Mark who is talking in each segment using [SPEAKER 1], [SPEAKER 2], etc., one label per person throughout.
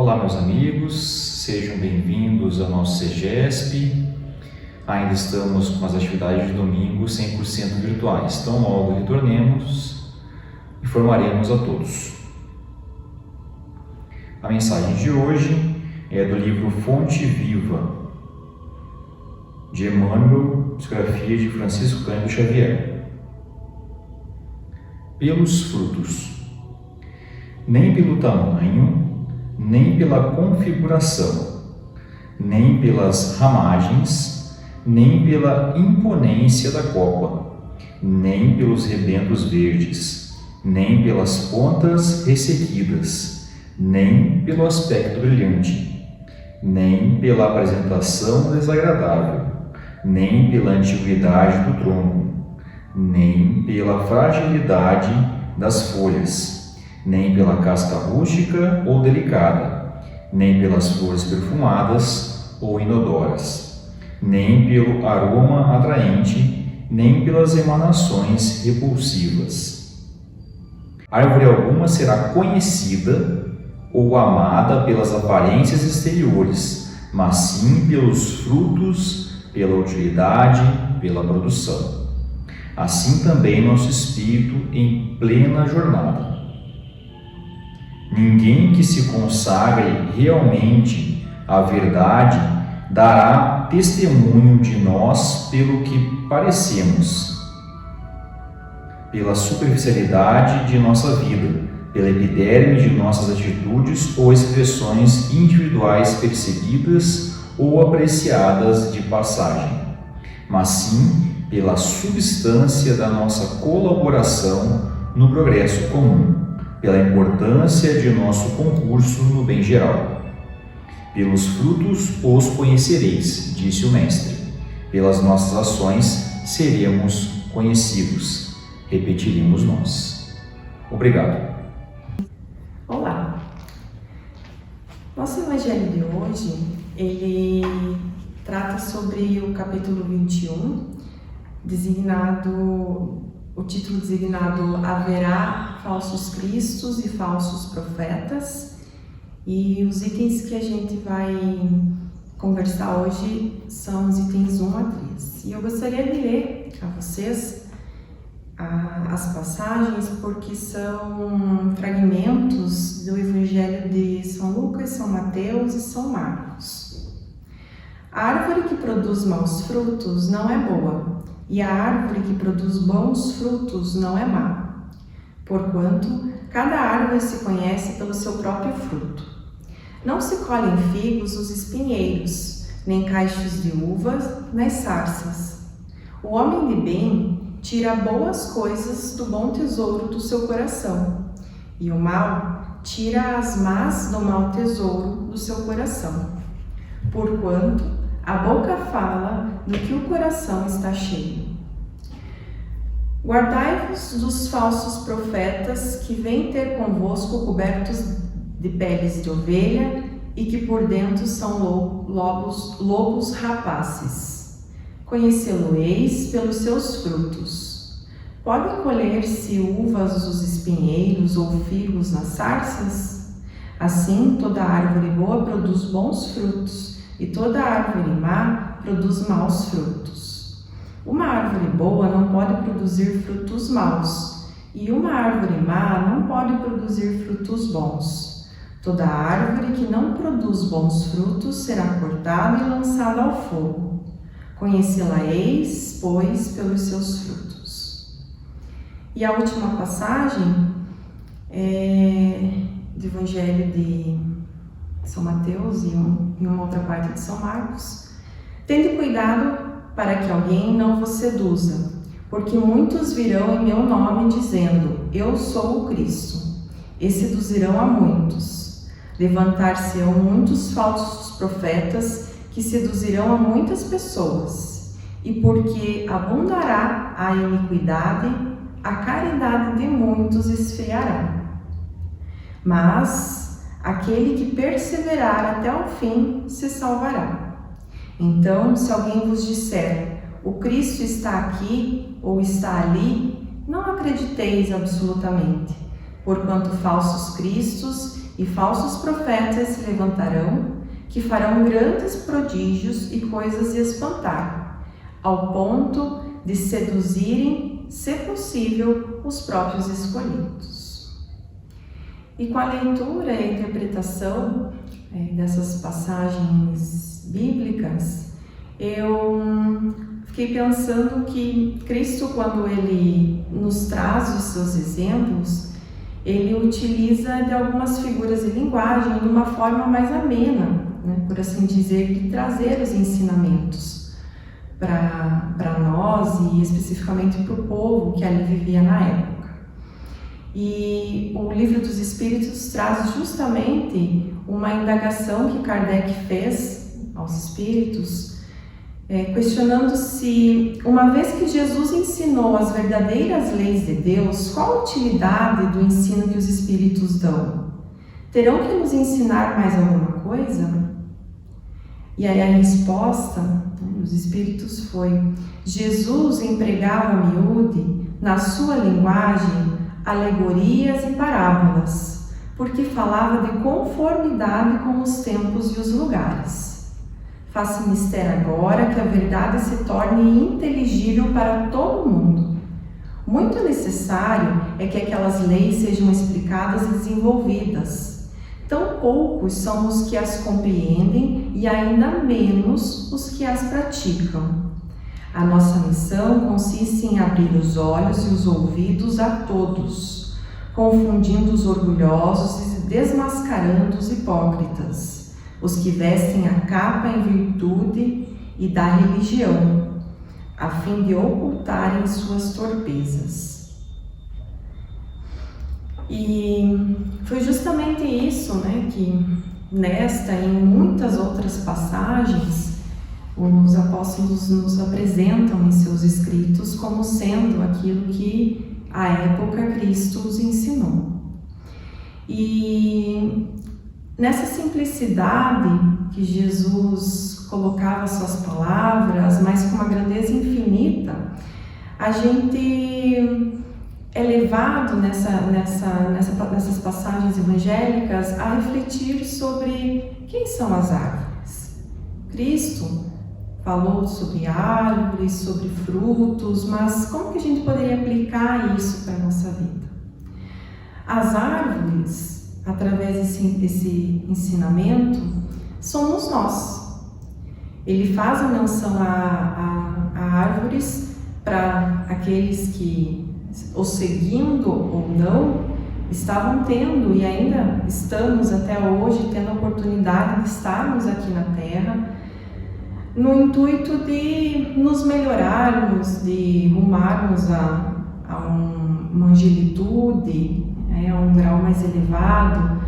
[SPEAKER 1] Olá, meus amigos, sejam bem-vindos ao nosso CEGESP. Ainda estamos com as atividades de domingo 100% virtuais, então logo retornemos, informaremos a todos. A mensagem de hoje é do livro Fonte Viva, de Emmanuel, psicografia de Francisco Cândido Xavier. Pelos frutos, nem pelo tamanho, nem pela configuração, nem pelas ramagens, nem pela imponência da copa, nem pelos rebentos verdes, nem pelas pontas ressequidas, nem pelo aspecto brilhante, nem pela apresentação desagradável, nem pela antiguidade do tronco, nem pela fragilidade das folhas, nem pela casca rústica ou delicada, nem pelas flores perfumadas ou inodoras, nem pelo aroma atraente, nem pelas emanações repulsivas. Árvore alguma será conhecida ou amada pelas aparências exteriores, mas sim pelos frutos, pela utilidade, pela produção. Assim também nosso espírito em plena jornada. Ninguém que se consagre realmente à verdade dará testemunho de nós pelo que parecemos, pela superficialidade de nossa vida, pela epiderme de nossas atitudes ou expressões individuais percebidas ou apreciadas de passagem, mas sim pela substância da nossa colaboração no progresso comum, pela importância de nosso concurso no bem geral. Pelos frutos os conhecereis, disse o Mestre. Pelas nossas ações seremos conhecidos, repetiremos nós. Obrigado.
[SPEAKER 2] Olá! Nosso Evangelho de hoje, ele trata sobre o capítulo 21, o título designado Haverá falsos cristos e falsos profetas, e os itens que a gente vai conversar hoje são os itens 1 a 3. E eu gostaria de ler a vocês as passagens, porque são fragmentos do Evangelho de São Lucas, São Mateus e São Marcos. A árvore que produz maus frutos não é boa, e a árvore que produz bons frutos não é má. Porquanto, cada árvore se conhece pelo seu próprio fruto. Não se colhem figos os espinheiros, nem cachos de uvas nas sarças. O homem de bem tira boas coisas do bom tesouro do seu coração, e o mal tira as más do mau tesouro do seu coração. Porquanto, a boca fala do que o coração está cheio. Guardai-vos dos falsos profetas que vêm ter convosco cobertos de peles de ovelha e que por dentro são lobos rapaces. Conhecê-lo-eis pelos seus frutos. Podem colher-se uvas dos espinheiros ou figos nas sarças? Assim, toda árvore boa produz bons frutos, e toda árvore má produz maus frutos. Uma árvore boa não pode produzir frutos maus, e uma árvore má não pode produzir frutos bons. Toda árvore que não produz bons frutos será cortada e lançada ao fogo. Conhecê-la-eis, pois, pelos seus frutos. E a última passagem é do Evangelho de São Mateus e uma outra parte de São Marcos. Tende cuidado para que alguém não vos seduza, porque muitos virão em meu nome dizendo, eu sou o Cristo, e seduzirão a muitos. Levantar-se-ão muitos falsos profetas que seduzirão a muitas pessoas, e porque abundará a iniquidade, a caridade de muitos esfriará. Mas aquele que perseverar até o fim se salvará. Então, se alguém vos disser, o Cristo está aqui ou está ali, não acrediteis absolutamente, porquanto falsos cristos e falsos profetas se levantarão, que farão grandes prodígios e coisas de espantar, ao ponto de seduzirem, se possível, os próprios escolhidos. E com a leitura e a interpretação dessas passagens bíblicas, eu fiquei pensando que Cristo, quando Ele nos traz os seus exemplos, Ele utiliza de algumas figuras de linguagem de uma forma mais amena, por assim dizer, de trazer os ensinamentos para nós e especificamente para o povo que ali vivia na época. E o Livro dos Espíritos traz justamente uma indagação que Kardec fez aos espíritos, questionando se, uma vez que Jesus ensinou as verdadeiras leis de Deus, qual a utilidade do ensino que os espíritos dão? Terão que nos ensinar mais alguma coisa? E aí a resposta dos espíritos foi: Jesus empregava a miúde, na sua linguagem, alegorias e parábolas, porque falava de conformidade com os tempos e os lugares. Faça mister agora que a verdade se torne inteligível para todo mundo. Muito necessário é que aquelas leis sejam explicadas e desenvolvidas. Tão poucos são os que as compreendem e ainda menos os que as praticam. A nossa missão consiste em abrir os olhos e os ouvidos a todos, confundindo os orgulhosos e desmascarando os hipócritas, os que vestem a capa em virtude e da religião, a fim de ocultarem suas torpezas. E foi justamente isso, que nesta e em muitas outras passagens, os apóstolos nos apresentam em seus escritos como sendo aquilo que à época Cristo os ensinou. E nessa simplicidade que Jesus colocava suas palavras, mas com uma grandeza infinita, a gente é levado nessas passagens evangélicas a refletir sobre quem são as árvores. Cristo falou sobre árvores, sobre frutos, mas como que a gente poderia aplicar isso para a nossa vida? As árvores, através desse ensinamento, somos nós. Ele faz a menção a árvores para aqueles que, ou seguindo ou não, estavam tendo e ainda estamos até hoje tendo a oportunidade de estarmos aqui na Terra, no intuito de nos melhorarmos, de rumarmos a uma angelitude, a um grau mais elevado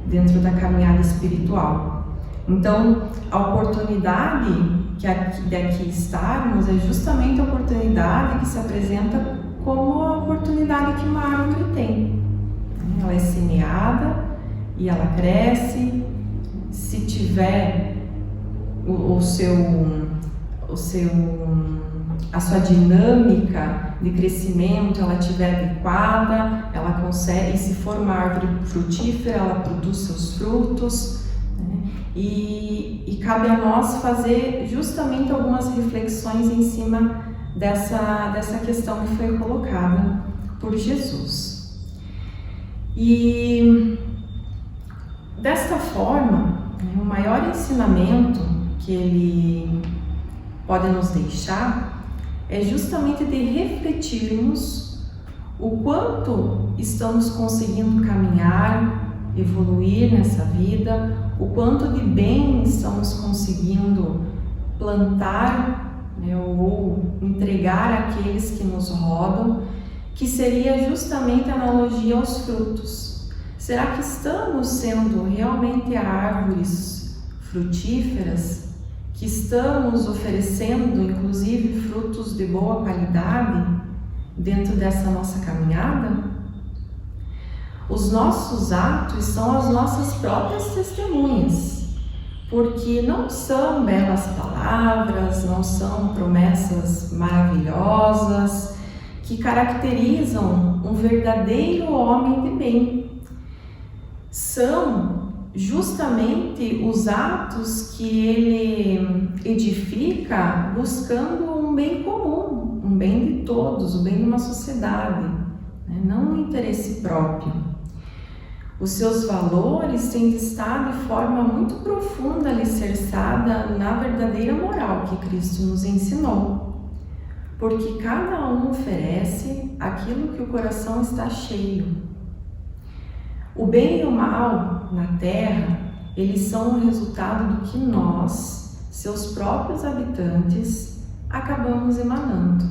[SPEAKER 2] dentro da caminhada espiritual. Então, a oportunidade de aqui estarmos é justamente a oportunidade que se apresenta como a oportunidade que uma árvore tem. Ela é semeada e ela cresce. Se tiver a sua dinâmica de crescimento, ela estiver adequada, ela consegue, se for uma árvore frutífera, ela produz seus frutos, e cabe a nós fazer justamente algumas reflexões em cima dessa questão que foi colocada por Jesus. E desta forma, o maior ensinamento que ele pode nos deixar é justamente de refletirmos o quanto estamos conseguindo caminhar, evoluir nessa vida, o quanto de bem estamos conseguindo plantar, ou entregar àqueles que nos rodam, que seria justamente a analogia aos frutos. Será que estamos sendo realmente árvores frutíferas, que estamos oferecendo inclusive frutos de boa qualidade dentro dessa nossa caminhada? Os nossos atos são as nossas próprias testemunhas, porque não são belas palavras, não são promessas maravilhosas que caracterizam um verdadeiro homem de bem. são justamente os atos que ele edifica buscando um bem comum, um bem de todos, o bem de uma sociedade, né? Não um interesse próprio. Os seus valores têm de estar de forma muito profunda alicerçada na verdadeira moral que Cristo nos ensinou, porque cada um oferece aquilo que o coração está cheio. O bem e o mal na Terra, eles são o resultado do que nós, seus próprios habitantes, acabamos emanando.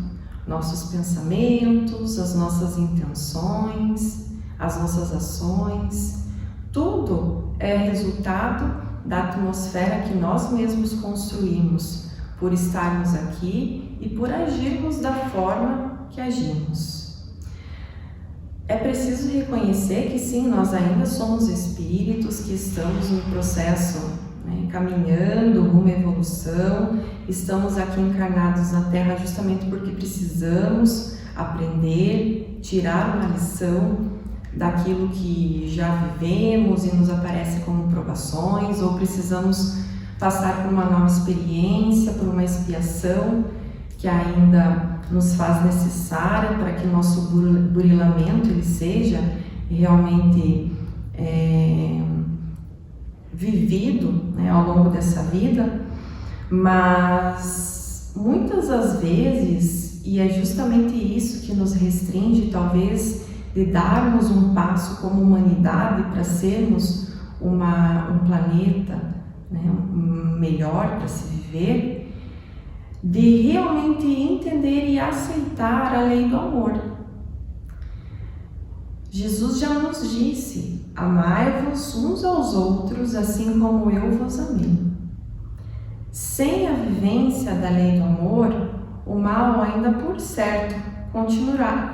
[SPEAKER 2] Nossos pensamentos, as nossas intenções, as nossas ações, tudo é resultado da atmosfera que nós mesmos construímos por estarmos aqui e por agirmos da forma que agimos. É preciso reconhecer que sim, nós ainda somos espíritos que estamos no processo, né, caminhando rumo à evolução, estamos aqui encarnados na Terra justamente porque precisamos aprender, tirar uma lição daquilo que já vivemos e nos aparece como provações, ou precisamos passar por uma nova experiência, por uma expiação que ainda nos faz necessária para que nosso burilamento ele seja realmente vivido, né, ao longo dessa vida. Mas muitas das vezes, e é justamente isso que nos restringe talvez de darmos um passo como humanidade para sermos um planeta, né, melhor para se viver, de realmente entender e aceitar a lei do amor. Jesus já nos disse: amai-vos uns aos outros assim como eu vos amei. Sem a vivência da lei do amor, o mal ainda por certo continuará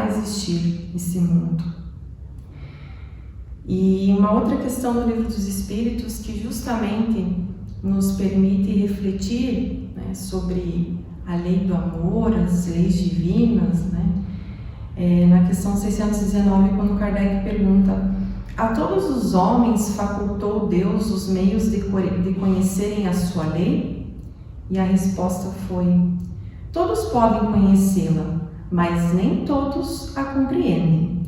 [SPEAKER 2] a existir nesse mundo. E uma outra questão no Livro dos Espíritos que justamente nos permite refletir, né, sobre a lei do amor, as leis divinas, né? Na questão 619, quando Kardec pergunta: a todos os homens facultou Deus os meios de conhecerem a sua lei? E a resposta foi: todos podem conhecê-la, mas nem todos a compreendem.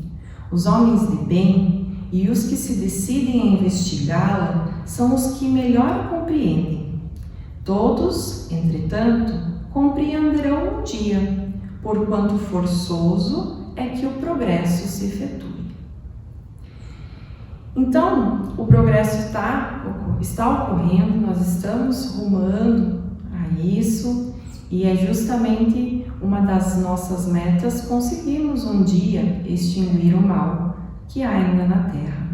[SPEAKER 2] Os homens de bem e os que se decidem a investigá-la são os que melhor a compreendem. Todos, entretanto, compreenderão um dia, porquanto forçoso é que o progresso se efetue. Então, o progresso está ocorrendo, nós estamos rumando a isso, e é justamente uma das nossas metas conseguirmos um dia extinguir o mal que há ainda na Terra.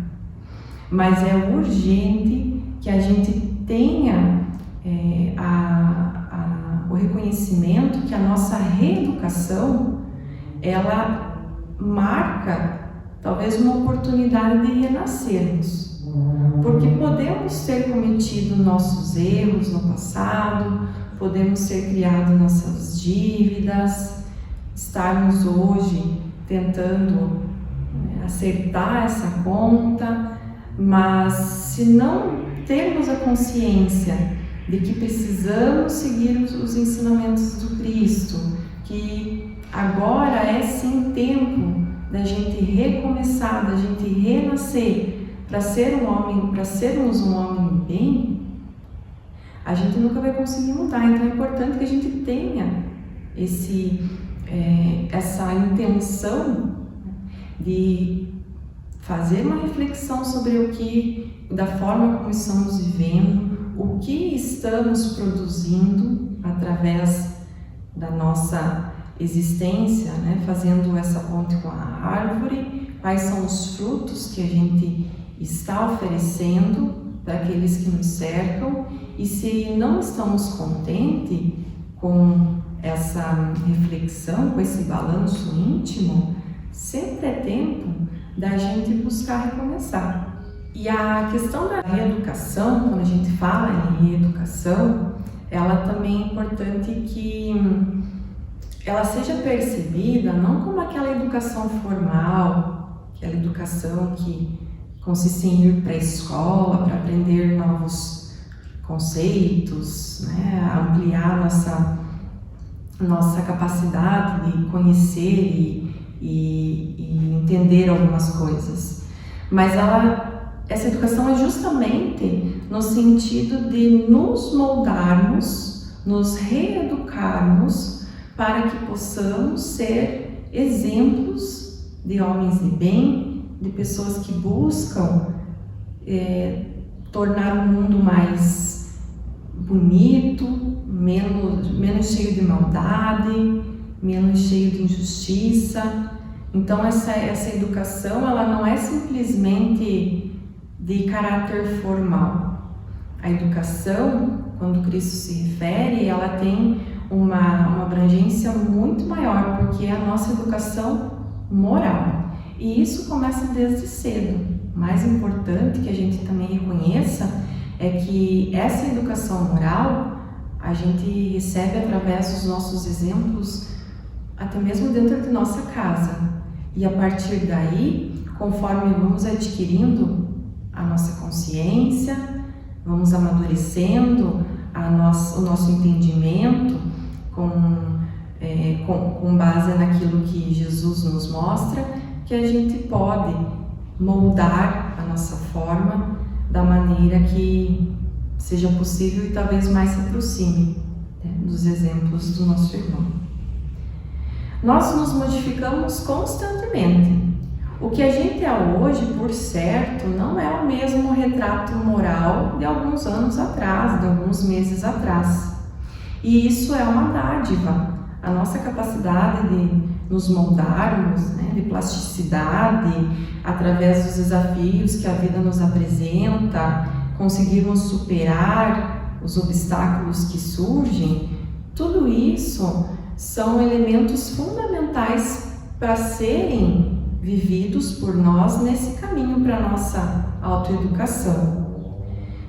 [SPEAKER 2] Mas é urgente que a gente tenha o reconhecimento que a nossa reeducação, ela marca talvez uma oportunidade de renascermos, porque podemos ter cometido nossos erros no passado, podemos ter criado nossas dívidas, estarmos hoje tentando acertar essa conta, mas se não termos a consciência de que precisamos seguir os ensinamentos do Cristo, que agora é sim tempo da gente recomeçar, da gente renascer para ser um homem, para sermos um homem bem, a gente nunca vai conseguir mudar. Então é importante que a gente tenha essa intenção de fazer uma reflexão sobre da forma como estamos vivendo, o que estamos produzindo através da nossa existência, né? Fazendo essa ponte com a árvore, quais são os frutos que a gente está oferecendo para aqueles que nos cercam, e se não estamos contentes com essa reflexão, com esse balanço íntimo, sempre é tempo da gente buscar recomeçar. E a questão da reeducação, quando a gente fala em reeducação, ela também é importante que ela seja percebida não como aquela educação formal, aquela educação que consiste em ir para a escola para aprender novos conceitos, né? Ampliar nossa capacidade de conhecer e entender algumas coisas. Mas essa educação é justamente no sentido de nos moldarmos, nos reeducarmos para que possamos ser exemplos de homens de bem, de pessoas que buscam tornar o mundo mais bonito, menos cheio de maldade, menos cheio de injustiça. Então essa educação, ela não é simplesmente de caráter formal. A educação, quando Cristo se refere, ela tem uma abrangência muito maior, porque é a nossa educação moral. E isso começa desde cedo. O mais importante que a gente também reconheça é que essa educação moral a gente recebe através dos nossos exemplos, até mesmo dentro de nossa casa. E a partir daí, conforme vamos adquirindo a nossa consciência, vamos amadurecendo o nosso entendimento com base naquilo que Jesus nos mostra, que a gente pode moldar a nossa forma da maneira que seja possível e talvez mais se aproxime, né, dos exemplos do nosso irmão. Nós nos modificamos constantemente. O que a gente é hoje, por certo, não é o mesmo retrato moral de alguns anos atrás, de alguns meses atrás. E isso é uma dádiva. A nossa capacidade de nos moldarmos, né, de plasticidade, através dos desafios que a vida nos apresenta, conseguirmos superar os obstáculos que surgem, tudo isso são elementos fundamentais para serem vividos por nós nesse caminho para a nossa autoeducação.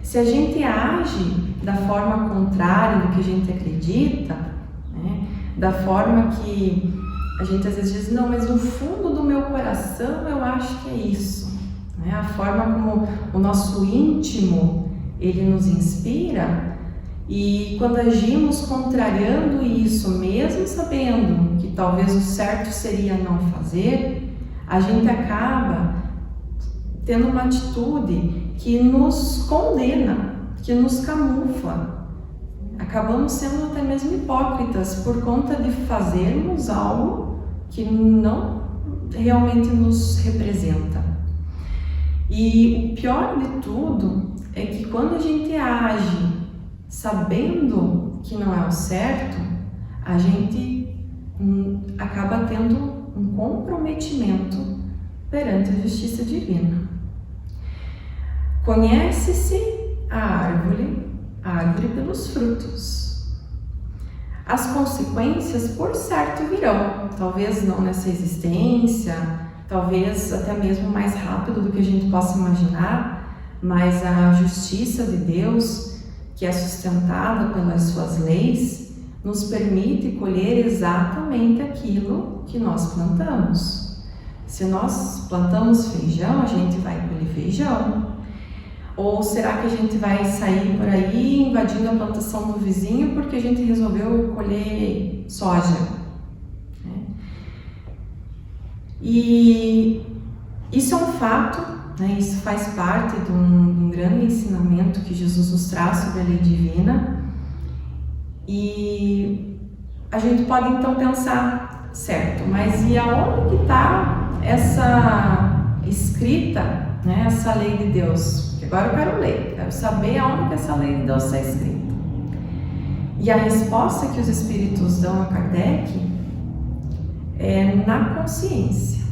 [SPEAKER 2] Se a gente age da forma contrária do que a gente acredita, né, da forma que a gente às vezes diz, não, mas no fundo do meu coração eu acho que é isso, né? A forma como o nosso íntimo, ele nos inspira, e quando agimos contrariando isso, mesmo sabendo que talvez o certo seria não fazer, a gente acaba tendo uma atitude que nos condena, que nos camufla. Acabamos sendo até mesmo hipócritas por conta de fazermos algo que não realmente nos representa. E o pior de tudo é que quando a gente age sabendo que não é o certo, a gente acaba tendo um comprometimento perante a justiça divina. Conhece-se a árvore pelos frutos. As consequências, por certo, virão. Talvez não nessa existência, talvez até mesmo mais rápido do que a gente possa imaginar, mas a justiça de Deus, que é sustentada pelas suas leis, nos permite colher exatamente aquilo que nós plantamos. Se nós plantamos feijão, a gente vai colher feijão. Ou será que a gente vai sair por aí invadindo a plantação do vizinho porque a gente resolveu colher soja? E isso é um fato, né? Isso faz parte de um grande ensinamento que Jesus nos traz sobre a lei divina. E a gente pode então pensar, certo, mas e aonde que está essa escrita, né, essa lei de Deus? Porque agora eu quero ler, quero saber aonde que essa lei de Deus está escrita. E a resposta que os espíritos dão a Kardec é na consciência.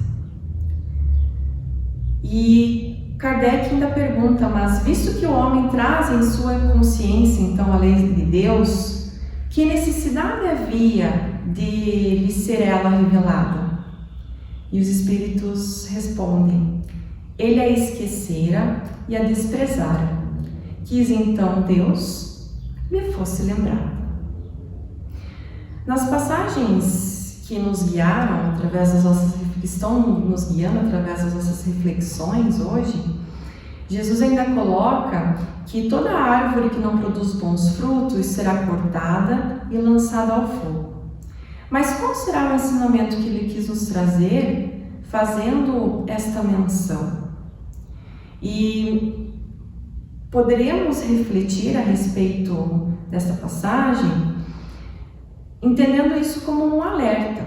[SPEAKER 2] E Kardec ainda pergunta, mas visto que o homem traz em sua consciência então a lei de Deus, que necessidade havia de lhe ser ela revelada? E os espíritos respondem, ele a esquecera e a desprezara, quis então Deus lhe fosse lembrado. Nas passagens que nos guiaram através das nossas, que estão nos guiando através das nossas reflexões hoje, Jesus ainda coloca que toda árvore que não produz bons frutos será cortada e lançada ao fogo. Mas qual será o ensinamento que ele quis nos trazer fazendo esta menção? E poderemos refletir a respeito desta passagem entendendo isso como um alerta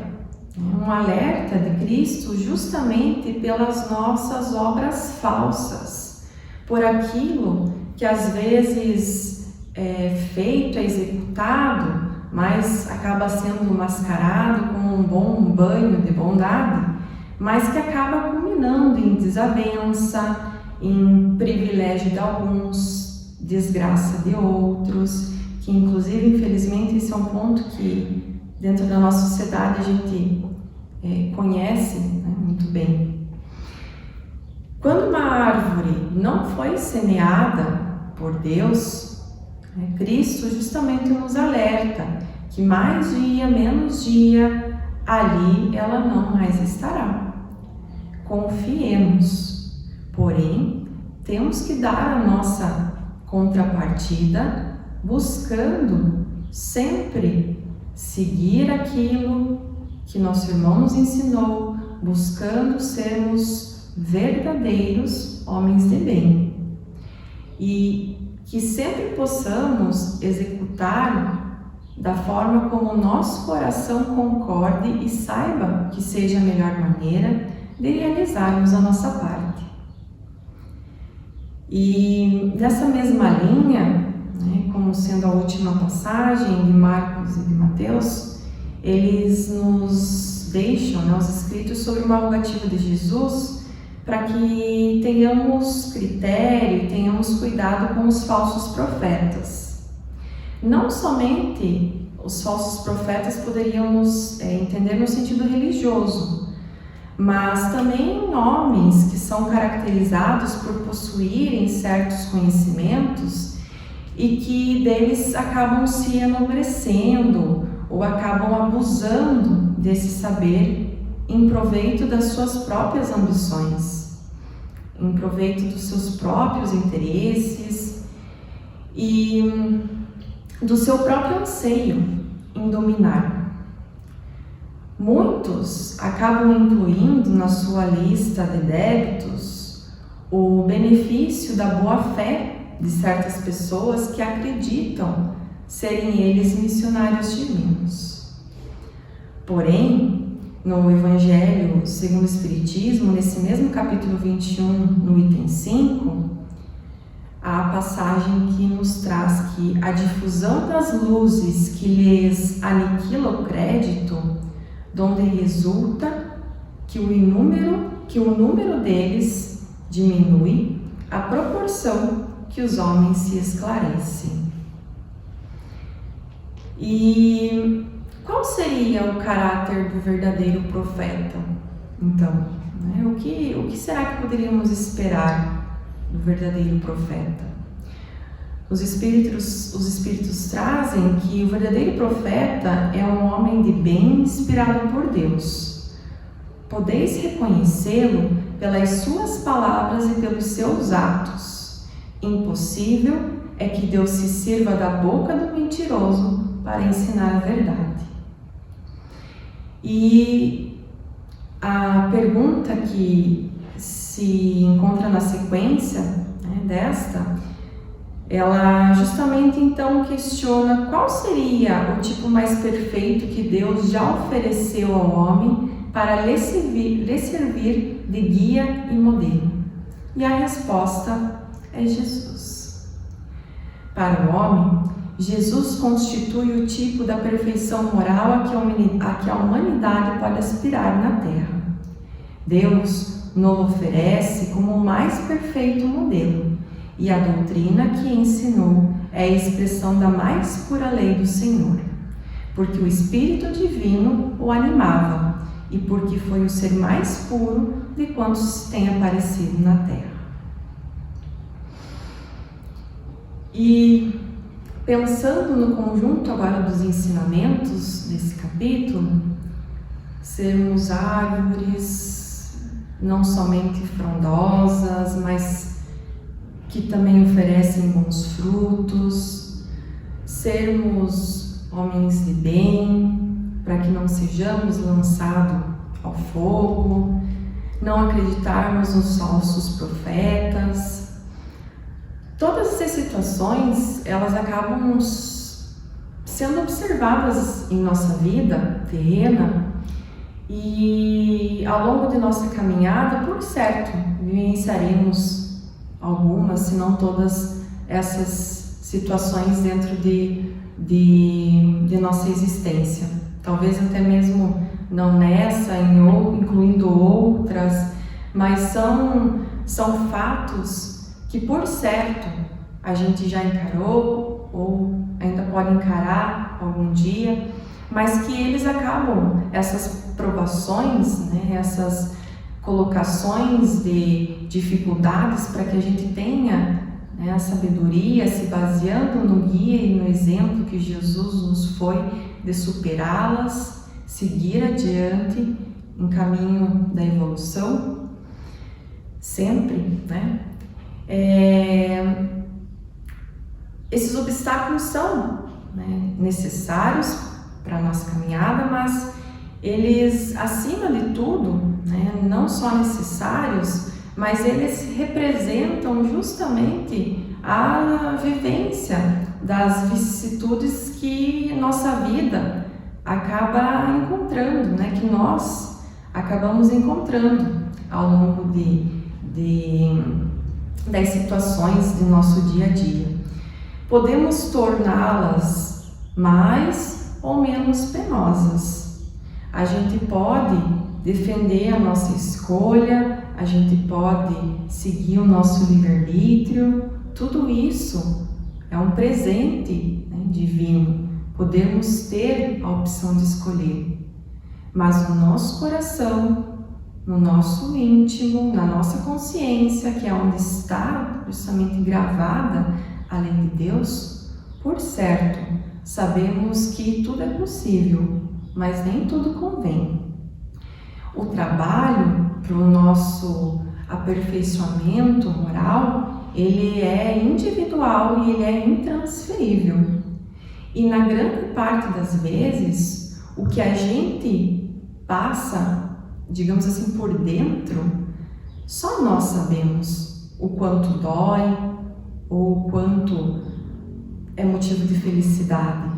[SPEAKER 2] de Cristo justamente pelas nossas obras falsas, por aquilo que às vezes é feito, é executado, mas acaba sendo mascarado como um bom banho de bondade, mas que acaba culminando em desavença, em privilégio de alguns, desgraça de outros, que inclusive, infelizmente, esse é um ponto que dentro da nossa sociedade a gente conhece, né, muito bem. Quando uma árvore não foi semeada por Deus, Cristo justamente nos alerta que mais dia, menos dia, ali ela não mais estará. Confiemos, porém, temos que dar a nossa contrapartida, buscando sempre seguir aquilo que nosso irmão nos ensinou, buscando sermos verdadeiros homens de bem. E que sempre possamos executar da forma como o nosso coração concorde e saiba que seja a melhor maneira de realizarmos a nossa parte. E nessa mesma linha, como sendo a última passagem de Marcos e de Mateus, eles nos deixam, os escritos sobre uma rogativa de Jesus para que tenhamos critério, tenhamos cuidado com os falsos profetas. Não somente os falsos profetas poderíamos entender no sentido religioso, mas também homens que são caracterizados por possuírem certos conhecimentos e que deles acabam se enobrecendo ou acabam abusando desse saber em proveito das suas próprias ambições, em proveito dos seus próprios interesses e do seu próprio anseio em dominar. Muitos acabam incluindo na sua lista de débitos o benefício da boa-fé de certas pessoas que acreditam serem eles missionários divinos. Porém, no Evangelho segundo o Espiritismo, nesse mesmo capítulo 21, no item 5, há a passagem que nos traz que a difusão das luzes que lhes aniquila o crédito, donde resulta que o número deles diminui à proporção que os homens se esclarecem. E qual seria o caráter do verdadeiro profeta? Então, o que será que poderíamos esperar do verdadeiro profeta? Os espíritos trazem que o verdadeiro profeta é um homem de bem inspirado por Deus. Podeis reconhecê-lo pelas suas palavras e pelos seus atos. Impossível é que Deus se sirva da boca do mentiroso para ensinar a verdade. E a pergunta que se encontra na sequência desta, ela justamente então questiona qual seria o tipo mais perfeito que Deus já ofereceu ao homem para lhe servir de guia e modelo. E a resposta é Jesus. Para o homem, Jesus constitui o tipo da perfeição moral a que a humanidade pode aspirar na Terra. Deus nos oferece como o mais perfeito modelo, e a doutrina que ensinou é a expressão da mais pura lei do Senhor, porque o Espírito Divino o animava e porque foi o ser mais puro de quantos têm aparecido na Terra. E pensando no conjunto agora dos ensinamentos desse capítulo, sermos árvores não somente frondosas, mas que também oferecem bons frutos, sermos homens de bem, para que não sejamos lançados ao fogo, não acreditarmos nos falsos profetas. Todas essas situações, elas acabam sendo observadas em nossa vida terrena e ao longo de nossa caminhada, por certo, vivenciaremos algumas, se não todas essas situações dentro de nossa existência. Talvez até mesmo não nessa, incluindo outras, mas são fatos que, por certo, a gente já encarou ou ainda pode encarar algum dia, mas que eles acabam, essas provações, né, essas colocações de dificuldades, para que a gente tenha, né, a sabedoria, se baseando no guia e no exemplo que Jesus nos foi, de superá-las, seguir adiante em caminho da evolução, sempre, né? Esses obstáculos são, né, necessários para a nossa caminhada, mas eles, acima de tudo, né, não só necessários, mas eles representam justamente a vivência das vicissitudes que nossa vida acaba encontrando, né, que nós acabamos encontrando ao longo das situações do nosso dia a dia. Podemos torná-las mais ou menos penosas. A gente pode defender a nossa escolha, a gente pode seguir o nosso livre-arbítrio. Tudo isso é um presente, né, divino. Podemos ter a opção de escolher. Mas no nosso coração, no nosso íntimo, na nossa consciência, que é onde está justamente gravada a lei de Deus, por certo, sabemos que tudo é possível, mas nem tudo convém. O trabalho para o nosso aperfeiçoamento moral, ele é individual e ele é intransferível. E na grande parte das vezes, o que a gente passa, digamos assim, por dentro, só nós sabemos o quanto dói, ou o quanto é motivo de felicidade.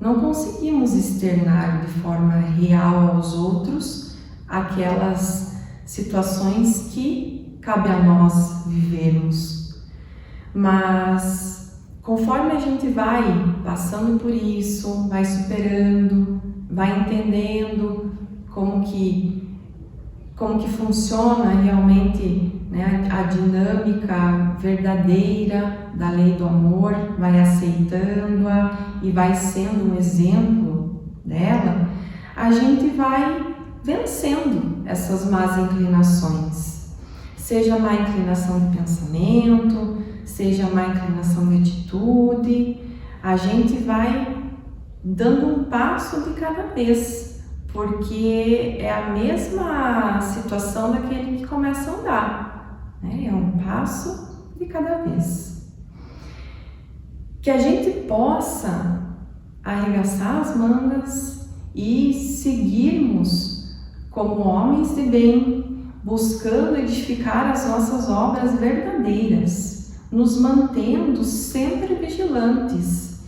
[SPEAKER 2] Não conseguimos externar de forma real aos outros aquelas situações que cabe a nós vivermos. Mas conforme a gente vai passando por isso, vai superando, vai entendendo como que funciona realmente, né, a dinâmica verdadeira da lei do amor, vai aceitando-a e vai sendo um exemplo dela, a gente vai vencendo essas más inclinações, seja má inclinação de pensamento, seja má inclinação de atitude, a gente vai dando um passo de cada vez, porque é a mesma situação daquele que começa a andar, né? É um passo de cada vez. Que a gente possa arregaçar as mangas e seguirmos como homens de bem, buscando edificar as nossas obras verdadeiras, nos mantendo sempre vigilantes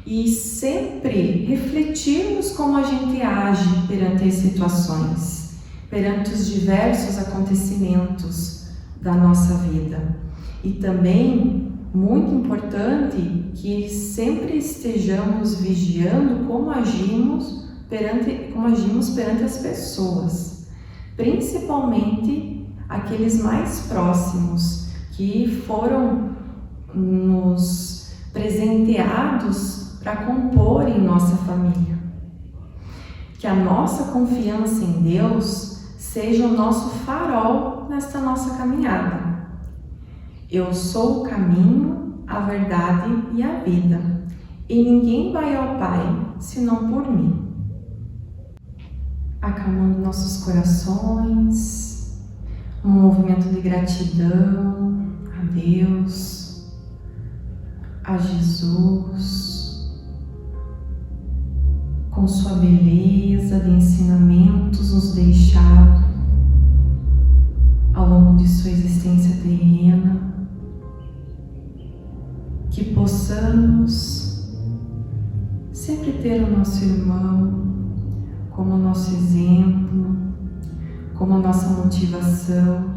[SPEAKER 2] e sempre refletirmos como a gente age perante as situações, perante os diversos acontecimentos da nossa vida. E também, muito importante, que sempre estejamos vigiando como agimos perante as pessoas, principalmente aqueles mais próximos que foram nos presenteados para compor em nossa família. Que a nossa confiança em Deus seja o nosso farol nesta nossa caminhada. Eu sou o caminho, a verdade e a vida, e ninguém vai ao Pai senão por mim. Acalmando nossos corações, um movimento de gratidão a Deus, a Jesus, com sua beleza de ensinamentos nos deixado ao longo de sua existência terrena, que possamos sempre ter o nosso irmão como nosso exemplo, como nossa motivação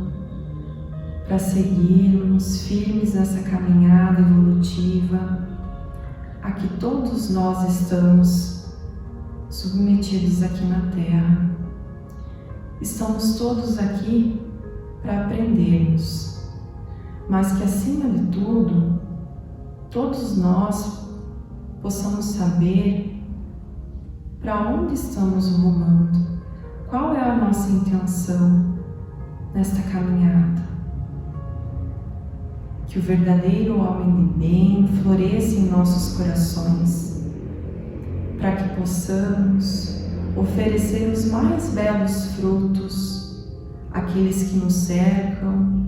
[SPEAKER 2] para seguirmos firmes nessa caminhada evolutiva a que todos nós estamos submetidos aqui na Terra. Estamos todos aqui para aprendermos, mas que acima de tudo, todos nós possamos saber para onde estamos rumando, qual é a nossa intenção nesta caminhada. Que o verdadeiro homem de bem floresça em nossos corações, para que possamos oferecer os mais belos frutos àqueles que nos cercam,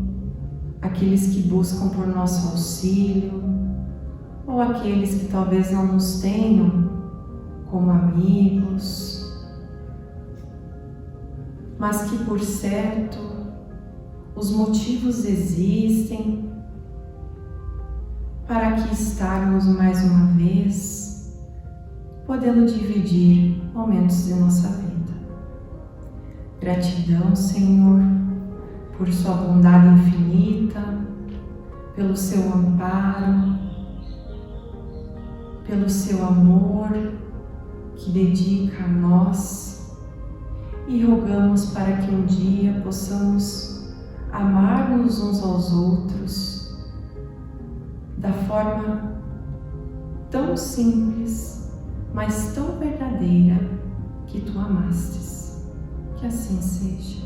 [SPEAKER 2] àqueles que buscam por nosso auxílio, ou aqueles que talvez não nos tenham como amigos, mas que por certo os motivos existem para aqui estarmos mais uma vez, podendo dividir momentos de nossa vida. Gratidão, Senhor, por sua bondade infinita, pelo seu amparo, pelo seu amor que dedica a nós, e rogamos para que um dia possamos amar-nos uns aos outros da forma tão simples, mas tão verdadeira que tu amastes. Que assim seja.